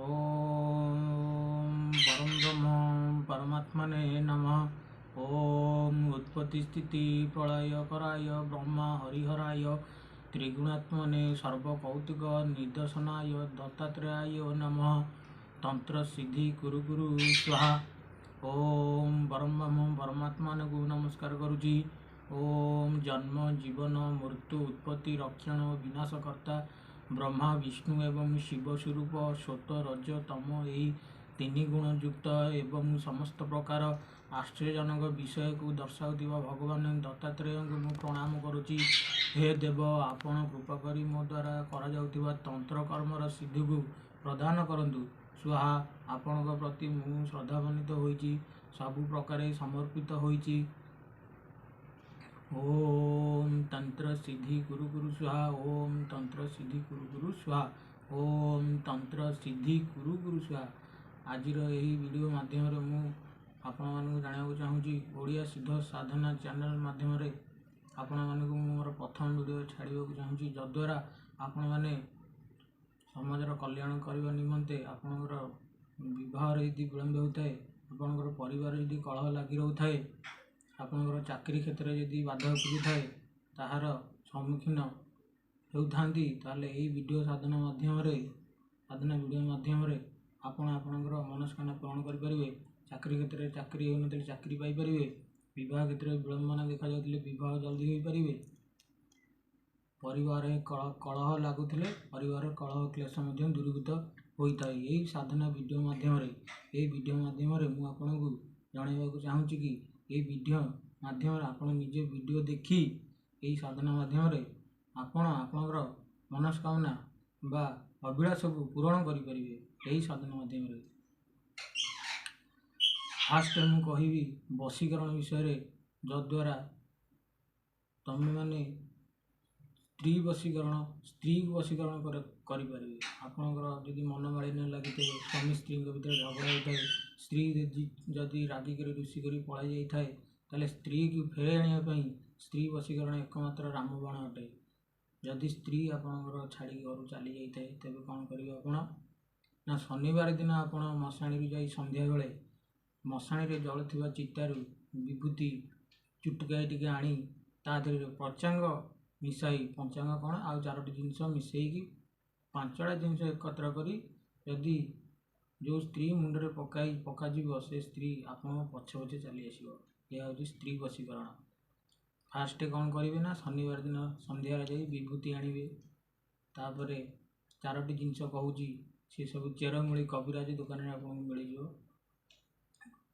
ओम परम ब्रह्म परमात्मने नमः। ओम उत्पत्ति स्थिति प्रलय कराय ब्रह्मा हरिहराय त्रिगुणात्मने सर्वकौतुक निदर्शनाय दत्तात्रेयाय नमः। तंत्र सिद्धि कुरु गुरु स्वाहा। ओम परम ब्रह्म परमात्मा को नमस्कार करुची। ओम जन्म जीवन मृत्यु उत्पत्ति रक्षण विनाशकर्ता ब्रह्मा विष्णु एवं शिव स्वरूप स्वत रज तम यही तीन गुण युक्त एवं समस्त प्रकार आश्चर्यजनक विषय को दर्शाउथिबा भगवान दत्तात्रेय को मु प्रणाम करुची। हे देव आपण कृपा करी मो द्वारा करा जाउथिबा तंत्र कर्मर सिद्धि को प्रदान करंतु स्वाहा। आपण प्रति मु श्रद्धान्वित होईची सबु प्रकार समर्पित होईची। ओम तंत्र सिद्धि गुरु गुरु स्वाहा। ओम तंत्र सिद्धि गुरु गुरु स्वाहा। ओम तंत्र सिद्धि गुरु गुरु स्वाहा। आज यही वीडियो माध्यम मु आपण मानक जाना चाहूँगी ओडिया सिद्ध साधना चैनल माध्यम आपण मानक मोर प्रथम वीडियो छाड़ा चाहूँगी जद्वारा आपण मैंने समाजर कल्याण करने निमंते आपणकर विवाह यदि विलम्ब होता है आपणकर परिवार यदि कलह लगी रोए आपणकर चाकरी क्षेत्र में यदि बाधा उपजी थाए ताहार सम्मुखीन होती यही वीडियो साधना माध्यम साधना वीडियो माध्यम आपणकर मनस्कामना पूरण करेंगे। चाकरी क्षेत्र में चाकरी हो चाकरी पाइपर बह क्षेत्र में विलंबना देखा जाते बह जल्दी हो पारे परिवार कलह लगुले परिवार कलह क्लेश दूरीभूत होता है। यही साधना वीडियो माध्यम मुझे आपन को जनवाक चाहूँगी कि ये वीडियो माध्यम आप निजे वीडियो देखी यही साधना माध्यम आपणकर मनस्कामना बा अभिलाष को पूरण करेंगे। यही साधना माध्यम फास्ट मुझे कहबी वशीकरण विषय जद्वारा तमें मैंने स्त्री वशीकरण स्त्री को वशीकरण करें। आपणकर जदि मन मालिन्य लगी थे स्वामी स्त्री भर झगड़ा होता है स्त्री जदि रागिक ऋषि कर पलाई जाए ताले स्त्री की फेरे आने स्त्री वशीकरण एकमात्र रामबाण अटे। जदि स्त्री आपणकर छाड़ी घर चली जाए तेज कौन करेंगे आप शनिवार दिन आप मशाणी जा संध्या बेले मशाणी जलुवा चितारू विभूति चुटकाई टी आनी तादेह पंचांग मिसाई पंचांग कौन आउ चारोटी जिनस मिसेकी पांचटा जिनस एकत्र करी यदि जो स्त्री मुंडे पकाज से स्त्री आप पछे पछे चली आसो। यह हूँ स्त्री वशीकरण। फास्ट कौन करेंगे ना शनिवार दिन संध्यार जा विभूति आणवे तापर चारोटी जिनस कहूँ सी सब चेरमूली कविराज दुकान में आपको मिल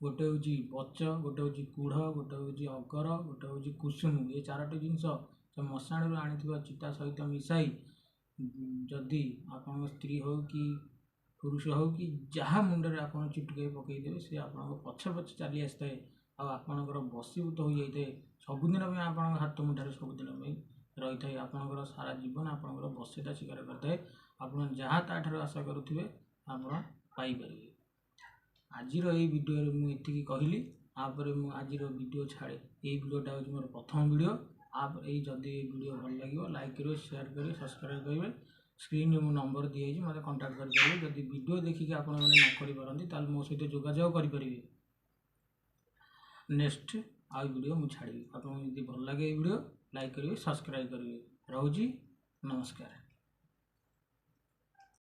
गोटे हूँ बच गोटे हूँ कूढ़ गोटे हूँ अगर गोटे हूँ कुसुम ये चारोटी जिनस मशाणी आनी चिता सहित मिसाई जदि आप स्त्री हो कि पुरुष हो कि जहाँ मुंडे आप चुटकाई पकईदे सी आप पछे पछे चली आसता है आपणकर बसीभूत हो जाए सबुदिन आप हाथ मुठार सबुदिन रही है आपणकर सारा जीवन आपणकर बसीटा शिकार करता है आप जहाँ ताठार आशा करुवे आप पाइपर। आज यही वीडियो मुझे कहली आप आज वीडियो छाड़े यही वीडियोटा हूँ मोर प्रथम वीडियो आप यही जदि वीडियो भल लगे लाइक करेंगे शेयर करेंगे सब्सक्राइब करेंगे। स्क्रीन में मो नंबर दिए मत कंटाक्ट करेंगे जदि वीडियो देखिए आप न मो सहित जोगाजोग करेंगे। नेक्स्ट आउ वीडियो मुझे छाड़ी आपको भल लगे वीडियो लाइक करेंगे सब्सक्राइब करेंगे। रोजी नमस्कार।